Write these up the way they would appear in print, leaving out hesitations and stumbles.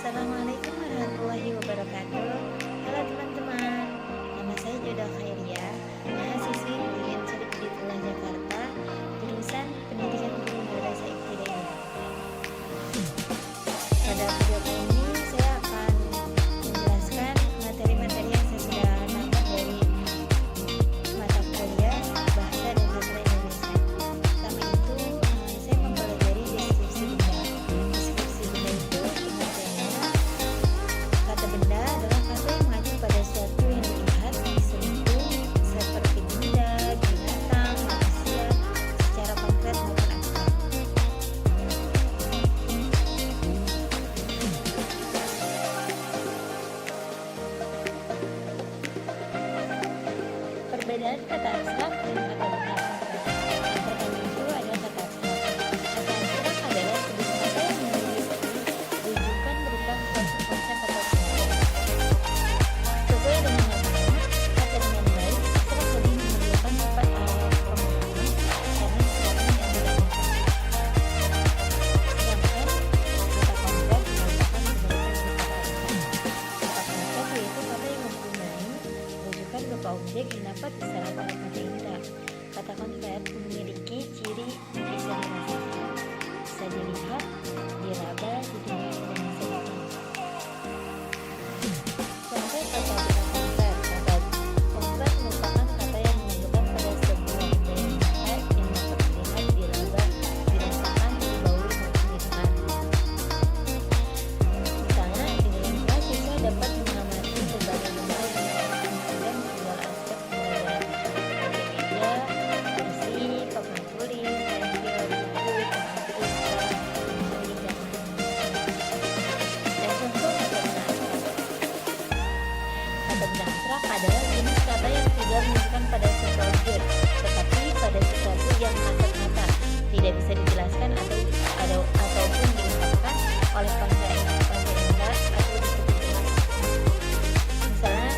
Assalamualaikum warahmatullahi wabarakatuh. Halo teman-teman, nama saya Joda Khairia, mahasiswi UIN Syarif Hidayatullah Jakarta, jurusan Pendidikan Guru Madrasah Ibtidaiyah. Pada video kali ini saya akan menjelaskan materi-materi yang saya sudah dapat dari mata kuliah Bahasa dan Sastra Indonesia. Pertama itu saya mempelajari deskripsi benda. Deskripsi benda itu pengertiannya, kata benda adalah kata yang mengacu pada sesuatu yang dilihat, disentuh, seperti benda, binatang, manusia, secara konkret maupun abstrak. Perbedaan kata abstrak dan kata benda konkret. Yang pertama itu adalah kata abstrak. Kata abstrak adalah sebuah kata yang memiliki rujukan berupa konsep-konsep atau prinsip. Sesuai dengan namanya, kata dengan baik abstrak lebih memerlukan sifat awal pemahaman karena sesuatu yang ditanyakan. Sedangkan kata konkret merupakan kebalikan dari kata abstrak. Kata konkret yaitu kata yang mempunyai rujukan berupa objek yang dapat diserap oleh mata indera. Kata konkret memiliki ciri bisa dirasakan, bisa dilihat, diraba, didengar, dan bisa dihitung. Contoh kata benda konkret. Kata konkret merupakan kata yang menunjukkan pada sebuah benda yang nyata yang dapat dilihat, diraba, dirasakan, dibaui, maupun didengar. Misalnya, di dalam kelas siswa dapat mengamati berbagai benda yang menunjukkan segala aspek mulai dari meja, kursi, papan tulis, pensil, buku, komputer, meja, dan contoh kata benda abstrak. Kata benda abstrak adalah jenis kata yang tidak menunjukkan pada suatu objek, tetapi pada sesuatu yang kasat mata, tidak bisa dijelaskan ataupun diungkapkan oleh panca indera atau disebut dengan abstrak. Misalnya,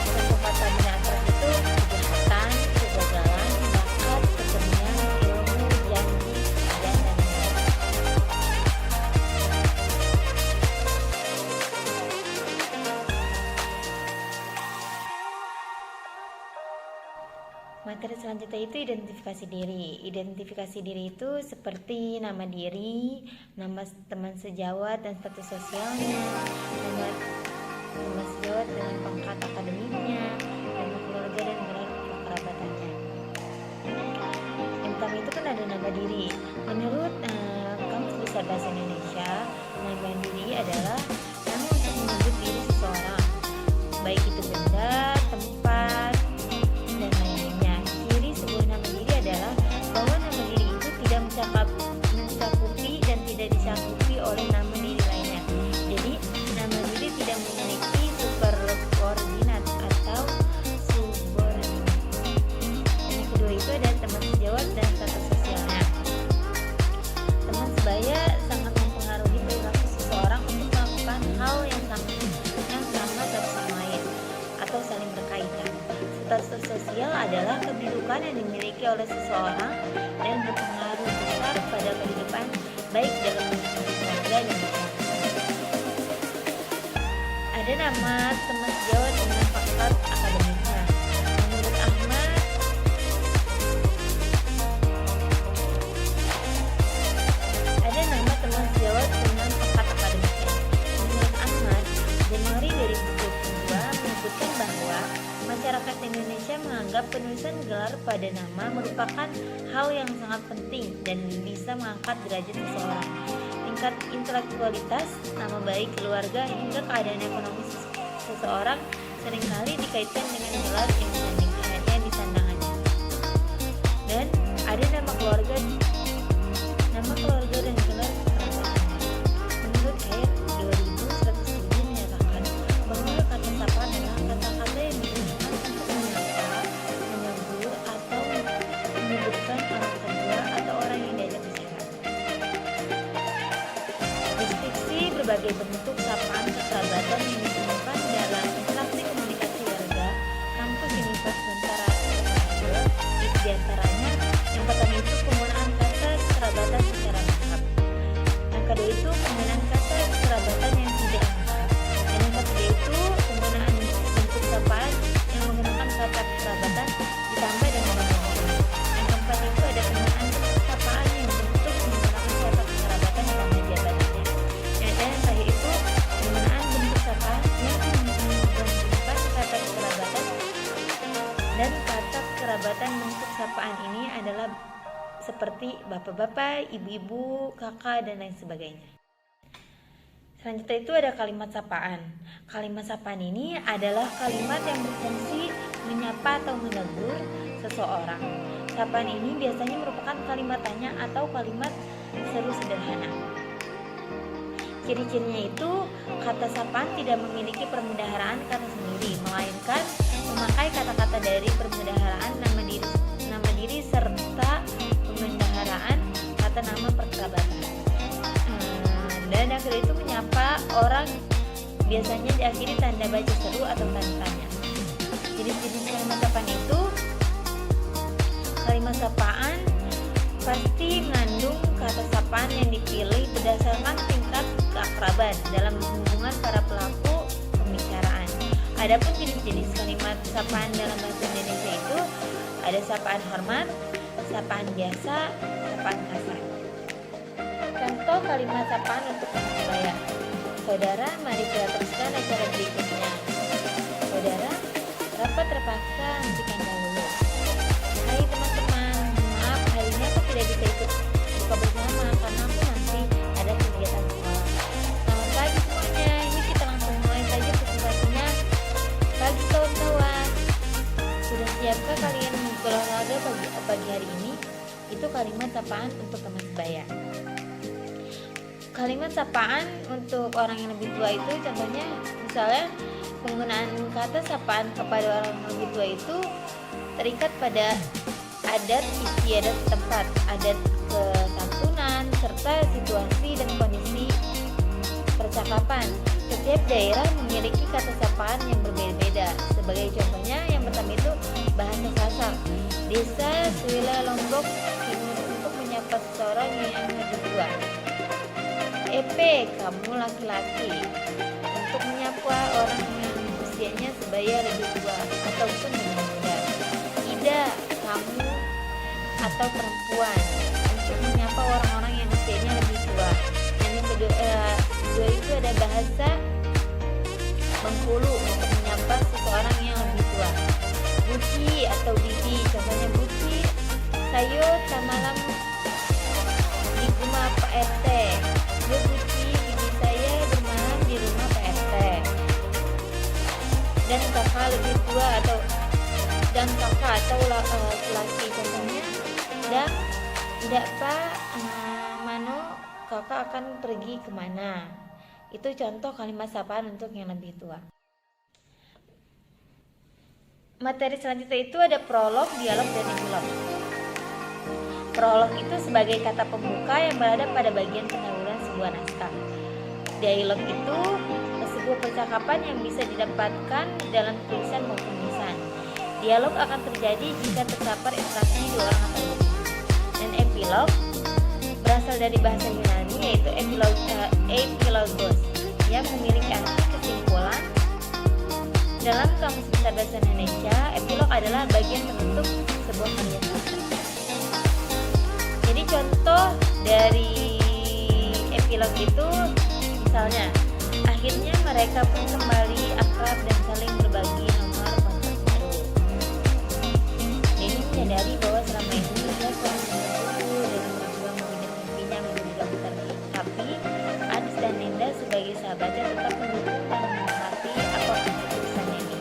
contoh kata benda abstrak itu kejahatan, kegagalan, bakat, kesenian, ilmu, janji, pekerjaan, dan lain-lain. Materi selanjutnya itu identifikasi diri. Identifikasi diri itu seperti nama diri, nama teman sejawat dan status sosialnya, nama teman sejawat dengan pangkat akademiknya, nama keluarga dan gelar kekerabatannya. Yang pertama itu kan ada nama diri. Menurut Kamus Besar Bahasa Indonesia, nama diri adalah nama untuk menyebut diri seseorang, baik itu benda, tempat, dan lain-lainnya. Ciri sebuah nama diri adalah bahwa nama diri itu tidak mencakupi dan tidak dicakupi oleh nama diri lainnya. Jadi, nama diri tidak memiliki superkoordinat atau subordinat. Yang kedua itu ada teman sejawat dan status sosialnya. Teman sebaya sangat mempengaruhi perilaku seseorang untuk melakukan hal yang sama satu sama lain atau saling berkaitan. Status sosial adalah kedudukan yang dimiliki oleh seseorang dan berpengaruh besar pada kehidupan baik dalam lingkungan keluarga dan masyarakat. Ada nama teman sejawat dengan pangkat akademiknya. Menurut Ahmad, ada nama teman sejawat dengan pangkat akademiknya. Menurut Ahmad, Januari 2022 menyebutkan bahwa masyarakat Indonesia menganggap penulisan gelar pada nama merupakan hal yang sangat penting dan bisa mengangkat derajat seseorang. Tingkat intelektualitas, nama baik keluarga, hingga keadaan ekonomi seseorang seringkali dikaitkan dengan gelar yang disandangannya. Dan ada nama keluarga dan gelar kekerabatannya. Menurut Khair 2107 menyatakan bahwa kata sapa adalah kata-kata yang digunakan untuk menyapa, menegur, atau menyebutkan orang tua atau orang yang diajak bicara. Deskripsi berbagai bentuk sapaan kekerabatan yang ditemukan dalam interaksi komunikasi warga kampus Universitas Bantara diantaranya yang pertama itu penggunaan kata kerabatan secara lengkap. Yang kedua itu penggunaan bapak-bapak, ibu-ibu, kakak, dan lain sebagainya. Selanjutnya itu ada kalimat sapaan. Kalimat sapaan ini adalah kalimat yang berfungsi menyapa atau menegur seseorang. Sapaan ini biasanya merupakan kalimat tanya atau kalimat seru sederhana. Ciri-cirinya itu, kata sapaan tidak memiliki perbendaharaan kata sendiri, melainkan memakai kata-kata dari perbendaharaan nama diri serta perbendaharaan kata nama perkerabatan. Dan yang kedua itu menyapa orang biasanya diakhiri tanda baca seru atau tanda tanya. Jenis-jenis kalimat sapaan itu, kalimat sapaan pasti mengandung kata sapaan yang dipilih berdasarkan tingkat keakraban dalam hubungan para pelaku pembicaraan. Adapun jenis-jenis kalimat sapaan dalam bahasa Indonesia itu ada sapaan hormat, sapaan biasa, sapaan kasar. Contoh kalimat sapaan untuk teman sebaya. Saudara, mari kita teruskan acara berikutnya. Saudara, rapat terpaksa hentikan dahulu. Hai teman-teman, maaf hari ini aku tidak bisa ikut buka bersama karena aku nanti ada kegiatan sekolah. Selamat pagi semuanya, ini kita langsung mulai saja presentasinya. Pagi kawan-kawan, sudah siapkah kalian berolahraga pagi hari ini? Itu kalimat sapaan untuk teman sebaya. Kalimat sapaan untuk orang yang lebih tua itu contohnya misalnya penggunaan kata sapaan kepada orang yang lebih tua itu terikat pada adat istiadat tempat, adat kesantunan, serta situasi dan kondisi percakapan. Setiap daerah memiliki kata sapaan yang berbeda-beda. Sebagai contohnya yang pertama itu bahasa Sasak. Desa Suila Lombok Timur untuk menyapa seseorang yang lebih tua. EP, kamu laki-laki, untuk menyapa orang yang usianya sebaya lebih tua ataupun lebih muda. Ida, kamu atau perempuan, untuk menyapa orang-orang yang usianya lebih tua. Dan yang kedua itu ada bahasa Bengkulu untuk menyapa seseorang yang lebih tua. Buci atau bibi, contohnya buci, sayur samalam di rumah Pak RT. Yo Buci, bibi saya bermalam di rumah Pak RT. Dan kakak lebih tua dan kakak atau laki, contohnya dan tidak Pak, Mano kakak akan pergi kemana. Itu contoh kalimat sapaan untuk yang lebih tua. Materi selanjutnya itu ada prolog, dialog, dan epilog. Prolog itu sebagai kata pembuka yang berada pada bagian pendahuluan sebuah naskah. Dialog itu sebuah percakapan yang bisa didapatkan dalam tulisan maupun lisan. Dialog akan terjadi jika terdapat interaksi dua orang atau lebih. Dan epilog berasal dari bahasa Yunani yaitu epilogos yang memiliki arti kesimpulan. Dalam Kamus Besar Bahasa Indonesia, epilog adalah bagian penutup sebuah karya sastra. Jadi contoh dari epilog itu misalnya, akhirnya mereka pun kembali akrab dan saling berbagi nomor kontak baru. Denny menyadari bahwa selama ini dia telah membantuku dalam berjuang mewujudkan mimpinya menjadi dokter. Tapi Adis dan Nenda sebagai sahabatnya tetap mendukung dan menghormati apapun keputusannya ini.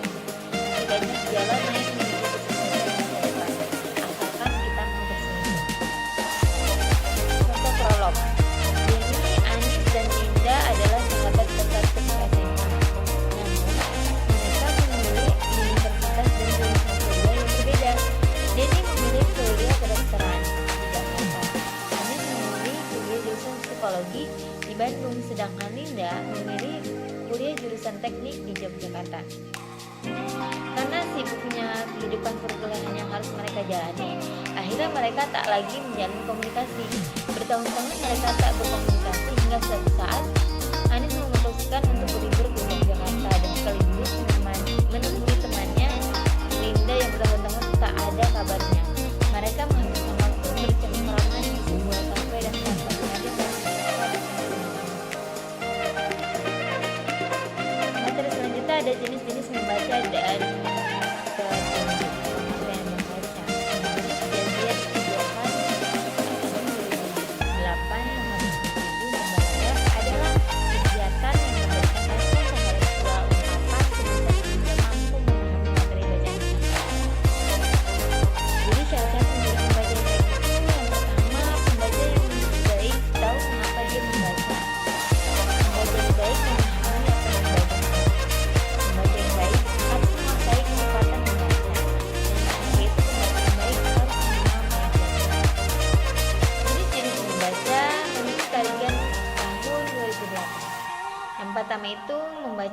Setidaknya jalan lain menuju kesuksesan masa depan, asalkan kita mau bersungguh. Contoh prolog. Denny, Anis, dan Linda adalah sahabat dekat ketika SMA. Namun, mereka memilih universitas dan jurusan kuliah yang berbeda. Denny memilih kuliah kedokteran di Jakarta. Anis memilih kuliah jurusan psikologi di Bandung, sedangkan Linda memilih kuliah jurusan teknik di Yogyakarta. Karena sibuknya kehidupan perkuliahan yang harus mereka jalani, akhirnya mereka tak lagi menjalin komunikasi. Bertahun-tahun mereka tak berkomunikasi hingga suatu saat Anis memutuskan untuk berlibur ke Yogyakarta dan sekaligus menemui temannya Linda yang bertahun-tahun tak ada kabarnya. Mereka menghabiskan waktu bercengkrama di sebuah kafe dan tanpa sengaja materi selanjutnya ada jenis-jenis membaca dan petunjuk pengertian membaca. Jadi kejadian kegiatan akademi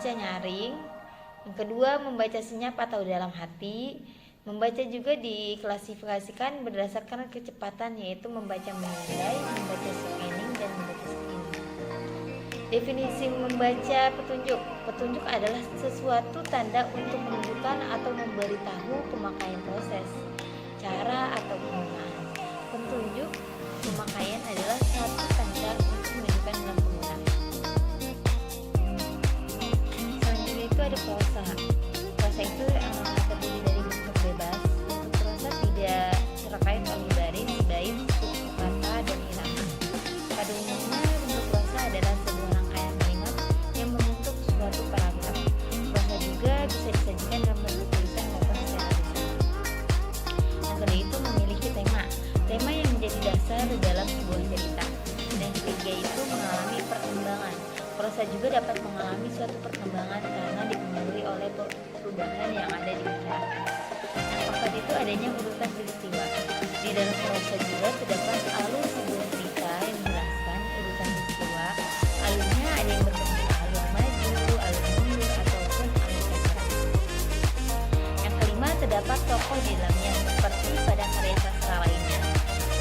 membaca nyaring. Yang kedua, membaca senyap atau dalam hati. Membaca juga diklasifikasikan berdasarkan kecepatan, yaitu membaca menilai, membaca scanning, dan membaca skimming. Definisi membaca petunjuk. Petunjuk adalah sesuatu tanda untuk menunjukkan atau memberitahu pemakaian proses, cara, atau penggunaan. Petunjuk pemakaian adalah satu tanda untuk menunjukkan dalam penggunaan. Selanjutnya itu ada prosa. Prosa itu terdiri dari bentuk bebas. Bentuk prosa tidak terkait oleh baris, bait, suku kata, dan irama. Pada umumnya bentuk prosa adalah sebuah rangkaian kalimat yang membentuk suatu paragraf. Prosa juga bisa disajikan dalam bentuk tulisan maupun secara lisan. Yang kedua itu memiliki tema. Tema yang menjadi dasar dalam sebuah cerita. Dan yang ketiga itu mengalami perkembangan. Prosa juga dapat mengalami suatu perkembangan karena dipengaruhi oleh perubahan yang ada di masyarakat. Yang keempat itu adanya urutan peristiwa. Di dalam prosa juga terdapat alur sebuah cerita yang menjelaskan urutan peristiwa. Alurnya ada yang berbentuk alur maju, alur mundur, ataupun alur temporal. Yang kelima, terdapat tokoh di dalamnya seperti pada karya sastra lainnya.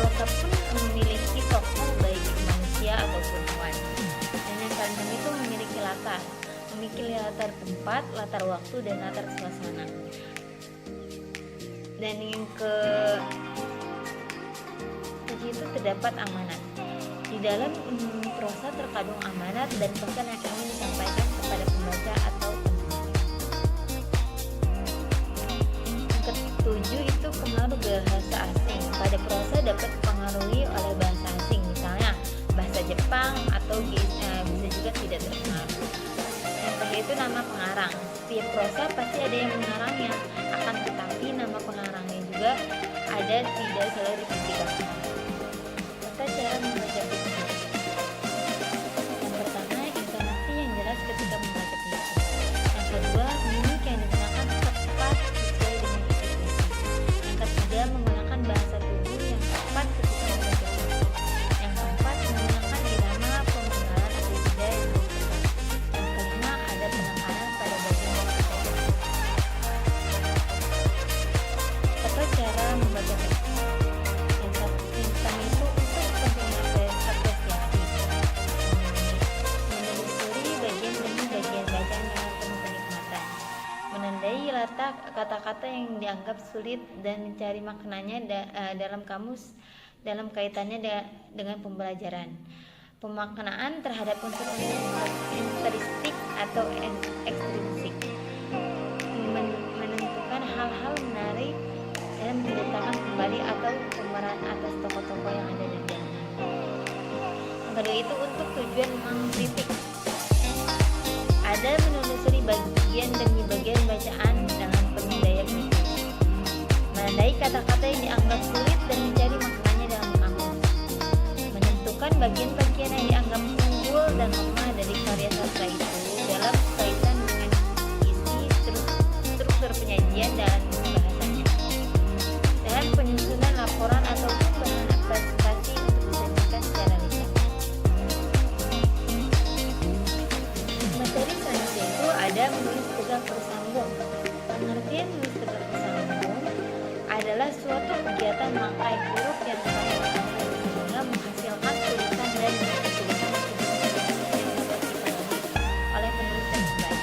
Prosa pun memiliki tokoh baik itu manusia ataupun hewan. Dan yang keenam itu memiliki latar tempat, latar waktu, dan latar suasana. Dan yang ke-7 itu terdapat amanat. Di dalam prosa terkandung amanat dan pesan yang ingin disampaikan kepada pembaca atau pendengar. Yang ke-7 itu pengaruh bahasa asing. Pada prosa dapat dipengaruhi oleh bahasa asing, misalnya bahasa Jepang, atau bisa juga tidak terpengaruh. Yang kedua itu nama pengarang. Setiap prosa pasti ada yang mengarangnya, akan tetapi nama pengarangnya juga ada tidak selalu dipublikasikan. Maka cara membaca puisi. Yang pertama, intonasi yang jelas ketika membaca puisi. Yang kedua, mimik yang digunakan tepat sesuai dengan isi puisi. Yang ketiga, menggunakan bahasa tubuh yang tepat ketika membaca puisi. Yang keempat, menggunakan irama pemenggalan atau jeda yang tepat. Yang kelima, ada penekanan pada bagian waktu. Tata cara membaca teks. Yang pertama itu untuk kepentingan apresiasi, menelusuri bagian demi bagian bacaan dengan penuh kenikmatan, menandai letak kata-kata yang dianggap sulit dan mencari maknanya dalam kamus dalam kaitannya dengan pembelajaran. Pemaknaan terhadap unsur-unsur intrinsik atau ekstrinsik, menentukan hal-hal menarik dan menceritakan kembali atau pemeran atas tokoh-tokoh yang ada di dalamnya. Yang kedua itu untuk tujuan mengkritik. Ada menelusuri bagian demi bagian bacaan dengan penuh daya kritis, menandai kata-kata yang dianggap sulit dan mencari maknanya dalam kamus, menentukan bagian-bagian yang dianggap unggul dan lemah dari karya sastra itu dalam kaitan dengan isi struktur penyajian dan bahasanya, dan penyusunan laporan ataupun bahan presentasi untuk disajikan secara lisan. Materi selanjutnya itu ada menulis tegak bersambung. Pengertian menulis tegak bersambung adalah suatu kegiatan memakai huruf yang saling bersambung sehingga menghasilkan tulisan dan tulisan yang dapat dipahami oleh penulis dan pembaca.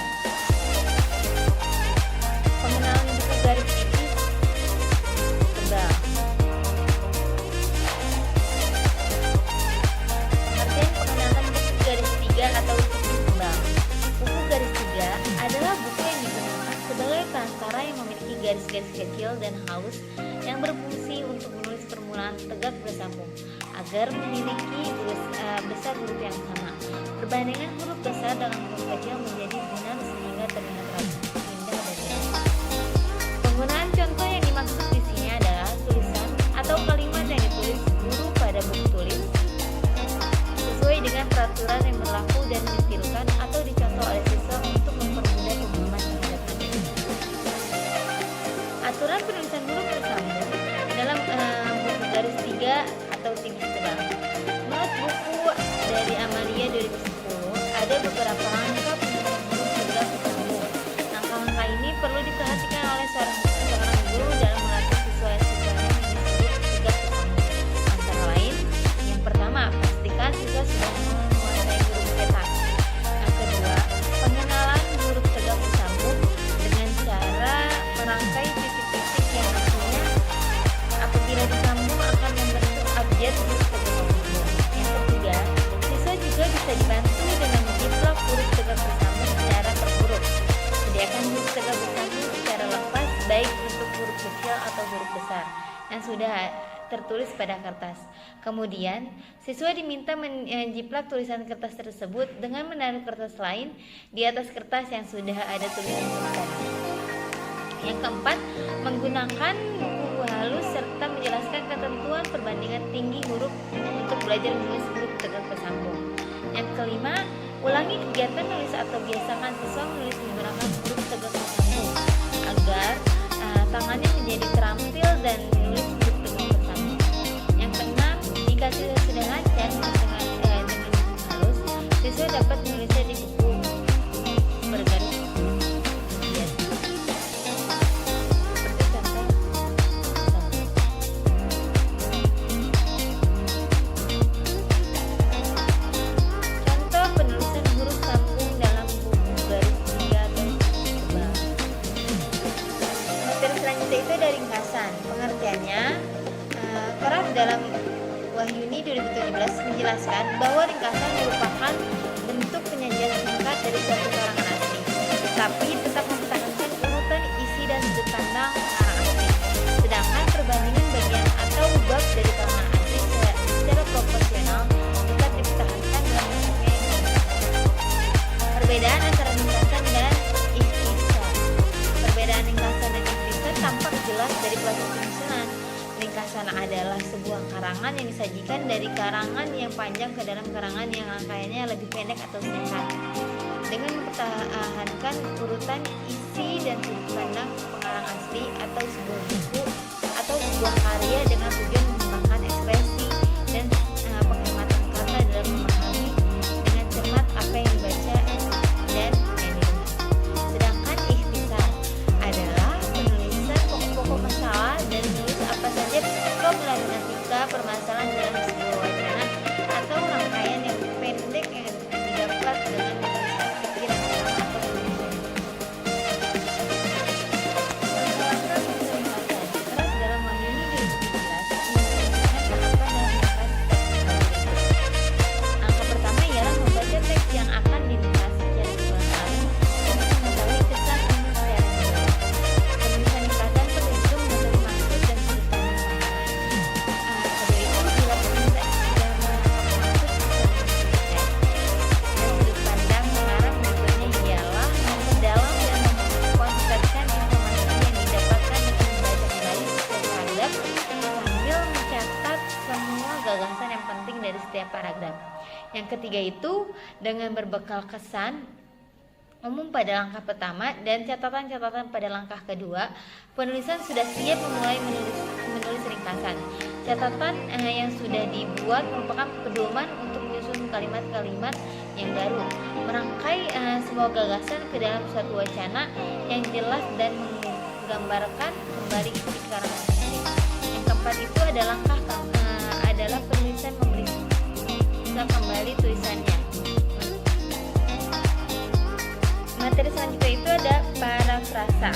Pengenalan buku garis tipis tebal. Pengertian pengenalan buku garis tiga atau tipis tebal. Buku garis tiga adalah buku yang digunakan sebagai perantara yang memiliki garis-garis kecil dan halus yang berfungsi untuk menulis permulaan tegak bersambung agar memiliki besar huruf yang sama. Perbandingan huruf besar dengan huruf kecil menjadi benar sehingga terlihat rapi, indah, dan jelas. Penggunaan contoh yang dimaksud di sini adalah tulisan atau kalimat yang ditulis guru pada buku tulis sesuai dengan peraturan yang berlaku dan ditirukan atau dicontoh oleh siswa untuk mempermudah pemahaman terhadap materi. Aturan penulisan huruf bersambung dalam buku garis tiga atau tipis tebal. Menurut buku dari Amalia 2010, ada beberapa langkah penulisan huruf tegak sudah tertulis pada kertas. Kemudian, siswa diminta menjiplak tulisan kertas tersebut dengan menaruh kertas lain di atas kertas yang sudah ada tulisan tersebut. Yang keempat, menggunakan buku halus serta menjelaskan ketentuan perbandingan tinggi huruf untuk belajar menulis huruf tegak bersambung. Yang kelima, ulangi kegiatan menulis atau biasakan siswa menulis menggunakan huruf tegak bersambung agar tangannya menjadi terampil dan menulis huruf tegak bersambung. Yang keenam, jika siswa sudah lancar dengan buku halus, siswa dapat menulisnya di buku bergaris biasa. Seperti contoh penulisan huruf sambung dalam buku garis tiga atau tebal. Materi selanjutnya itu ada ringkasan. Pengertiannya, Keras dalam Wahyuni 2017 menjelaskan bahwa ringkasan merupakan bentuk penyajian singkat dari suatu karangan asli, tetapi tetap mempertahankan urutan isi dan sudut pandang karangan asli. Sedangkan perbandingan bagian atau bab dari karangan asli secara proporsional tetap dipertahankan dalam bentuknya yang sama. Perbedaan antara ringkasan dan ikhtisar. Perbedaan ringkasan dan ikhtisar tampak jelas dari proses penyusunan. Ringkasan adalah sebuah karangan yang disajikan dari karangan yang panjang ke dalam karangan yang rangkaiannya lebih pendek atau singkat, dengan mempertahankan urutan isi dan sudut pandang pengarang asli atau sebuah buku atau sebuah karya dengan tujuan mengembangkan ekspresi dan penghematan kata dalam memahami dengan cermat apa yang dibaca dan yang didengar. Sedangkan ikhtisar adalah penulisan pokok-pokok masalah dan menulis apa saja problematika permasalahan dalam sebuah wacana atau rangkaian yang pendek yang didapat dengan menuliskan pikiran orang atau penulisan. Langkah ringkasan. Keras dalam Wahyuni 2017 menjelaskan tahapan dalam ringkas teks. Langkah pertama ialah membaca teks yang akan diringkas secara ulang-ulang untuk mengetahui kesan umum secara menyeluruh. Penulisan ringkasan perlu itu mengetahui maksud dan sudut pandang kedua itu bila penulis sudah menangkap maksud dan sudut pandang mengarah tujuannya ialah memperdalam dan mengkonsepkan informasi yang didapatkan dengan membaca kembali setiap paragraf sambil mencatat semua gagasan yang penting dari setiap paragraf. Yang ketiga itu dengan berbekal kesan umum pada langkah pertama dan catatan-catatan pada langkah kedua, penulisan sudah siap memulai menulis ringkasan. Catatan yang sudah dibuat merupakan pedoman untuk menyusun kalimat-kalimat yang baru, merangkai semua gagasan ke dalam suatu wacana yang jelas dan menggambarkan kembali isi karangan asli. Yang keempat itu adalah adalah penulisan memeriksa kembali tulisannya. Materi selanjutnya itu ada parafrasa.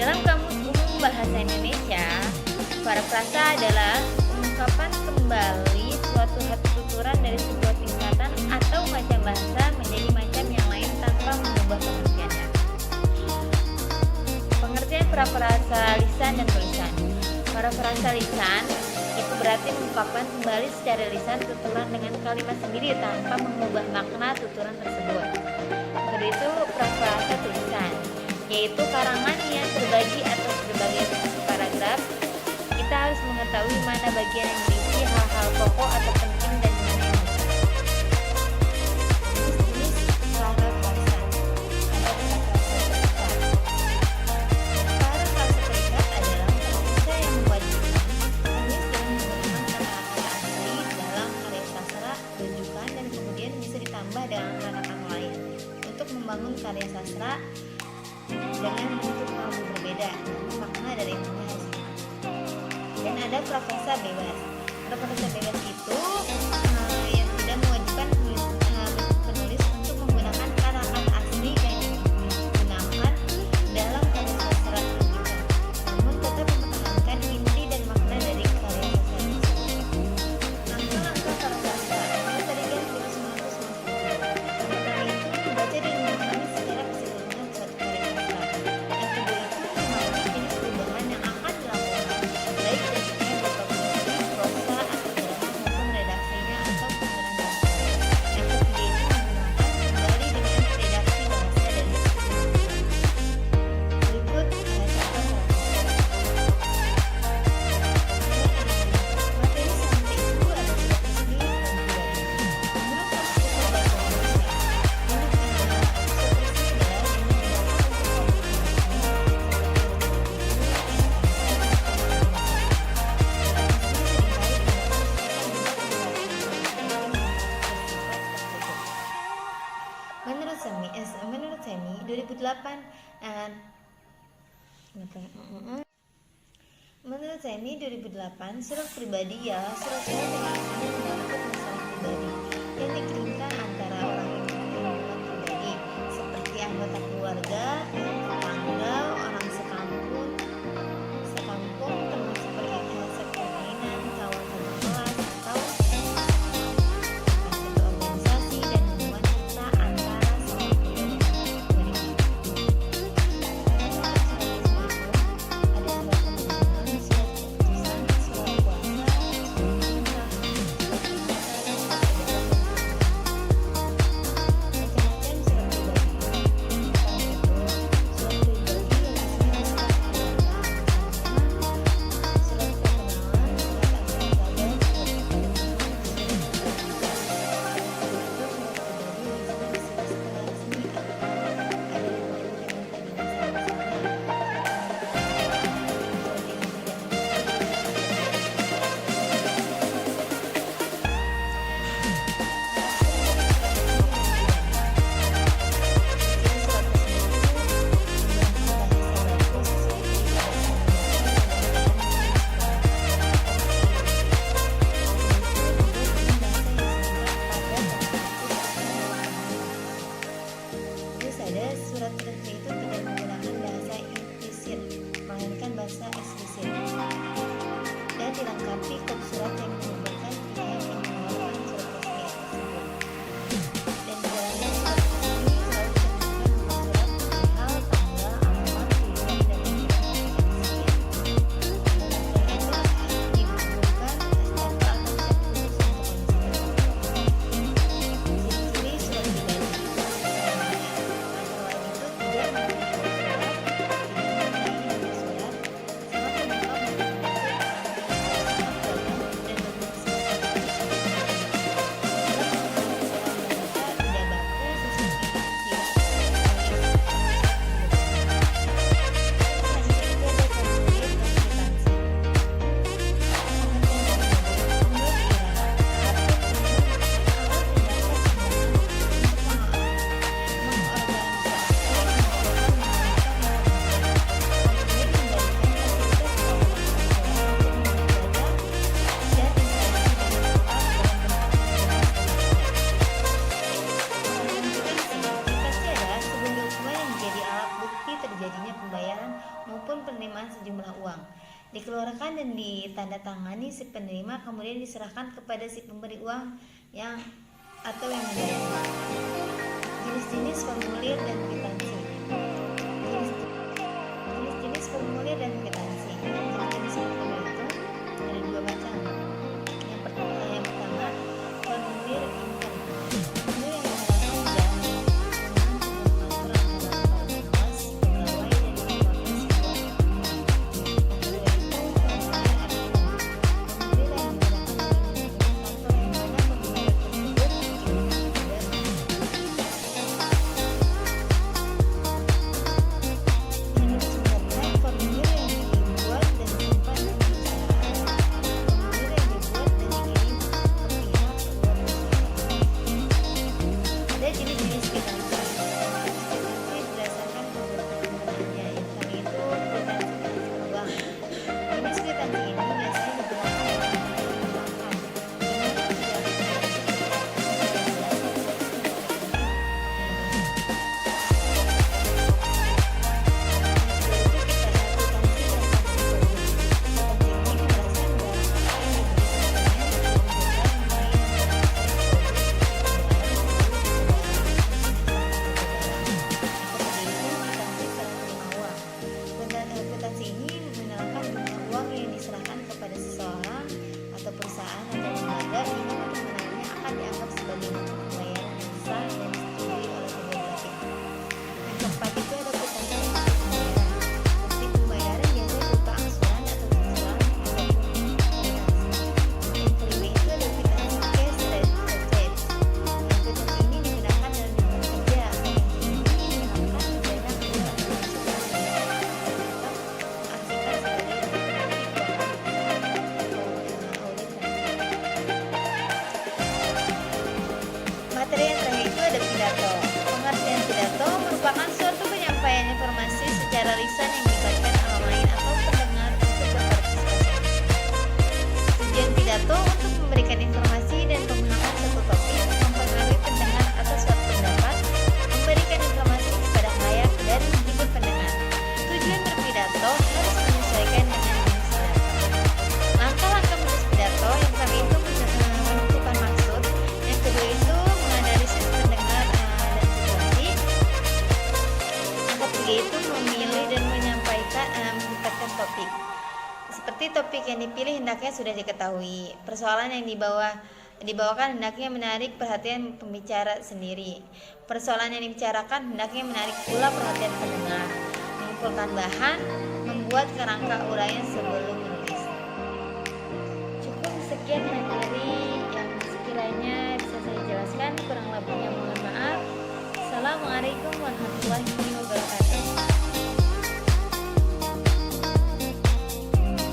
Dalam Kamus Umum Bahasa Indonesia, parafrasa adalah ungkapan kembali suatu tuturan dari sebuah tingkatan atau macam bahasa menjadi macam yang lain tanpa mengubah pengertiannya. Pengertian parafrasa lisan dan tulisan. Parafrasa lisan itu berarti mengungkapkan kembali secara lisan tuturan dengan kalimat sendiri tanpa mengubah makna tuturan tersebut. Kedua itu parafrasa tulisan, yaitu karangan yang terbagi atas berbagai paragraf. Kita harus mengetahui mana bagian yang berisi hal-hal pokok atau penting dan mana yang bukan. Jenis parafrasa. Ada parafrasa terikat. Parafrasa terikat adalah parafrasa yang mewajibkan penulis dengan menggunakan kata-kata asli dalam karya sastra rujukan dan kemudian bisa ditambah dengan kata-kata lain untuk membangun karya sastra dengan bentuk yang berbeda, makna dari ilmunya harus sama. Dan ada parafrasa bebas. Parafrasa bebas itu yang tidak mewajibkan penulis untuk menggunakan kata-kata asli yang digunakan dalam karya sastra rujukan, namun tetap mempertahankan inti dan makna dari karya sastra tersebut. Langkah-langkah parafrasa. Ini tadi kan 1990. Pertama itu membaca dan memahami secara keseluruhan suatu karya sastra. Yang kedua itu memahami jenis perubahan yang akan dilakukan, baik bentuknya berupa 2008. Menurut saya ini 2008 surat pribadi ya, surat-surat yang isinya menyangkut masalah pribadi yang dikirimkan antara orang yang memiliki hubungan pribadi seperti anggota keluarga, tetangga, orang sekampung, teman sepermainan, kawan satu kelas, atau satu organisasi dan hubungan serta antara seorang pribadi. Surat resmi itu tidak menggunakan bahasa implisit, melainkan bahasa eksplisit, dan dilengkapi kod surat yang menyebutkan pihak yang mengeluarkan surat resmi tersebut. Dan di dalamnya surat resmi selalu disebutkan dengan surat perihal, tanggal, alamat, tujuan, dan pengisian. Dalam surat itu dikumpulkan stempel atau cat khusus untuk kondisi tertentu. Ciri-ciri surat pribadi. Terjadinya pembayaran maupun penerimaan sejumlah uang dikeluarkan dan ditandatangani si penerima, kemudian diserahkan kepada si pemberi uang yang membayar. Jenis-jenis formulir dan kwitansi. Jenis-jenis formulir dan kwitansi. Jenis-jenis formulir itu ada dua macam. Yang pertama formulir income. Formulir yang menyerahkan yang dipilih hendaknya sudah diketahui. Persoalan yang dibawakan hendaknya menarik perhatian pembicara sendiri. Persoalan yang dibicarakan hendaknya menarik pula perhatian pendengar. Mengumpulkan bahan, membuat kerangka uraian sebelum menulis. Cukup sekian materi yang sekiranya bisa saya jelaskan, kurang lebihnya mohon maaf. Assalamualaikum warahmatullahi wabarakatuh.